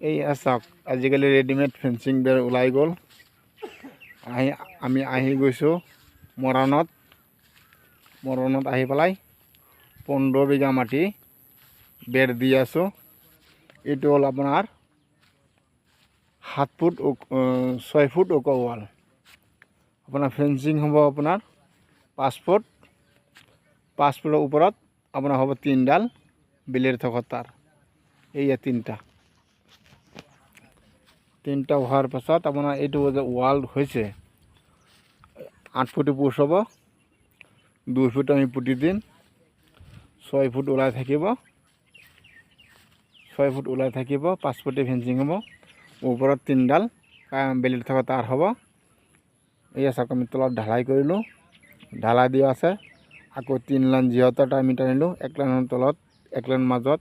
এই চাওক আজিকালি ৰেডিমেড ফেঞ্চিং বেৰ ওলাই গ'ল। আমি আহি গৈছোঁ মৰাণত আহি পেলাই 15 বিঘা মাটি বেৰ দি আছোঁ। এইটো হ'ল আপোনাৰ 7 ফুট 6 ফুট ওখ ৱাল। আপোনাৰ ফেঞ্চিং হ'ব আপোনাৰ 5 ফুট। 5 ফুটৰ ওপৰত আপোনাৰ হ'ব 3ডাল বেলেৰ থকা তাৰ। এইয়া তিনটা হোৱাৰ পাছত আপোনাৰ এইটো যে ৱাল হৈছে 8 ফুট পোষ্ট হ'ব। 2 ফুট আমি পুতি দিম। 6 ফুট ওলাই থাকিব। 6 ফুট ওলাই থাকিব। 5 ফুটে ফেঞ্চিং হ'ব। ওপৰত 3ডাল বেলেৰ থকা তাৰ হ'ব। এইয়া চাওক আমি তলত ঢালাই কৰিলোঁ। ঢালাই দিয়া আছে। আকৌ 3 লাইন যিহেতু আমি টানিলোঁ। 1 লাইনৰ তলত 1 লাইন মাজত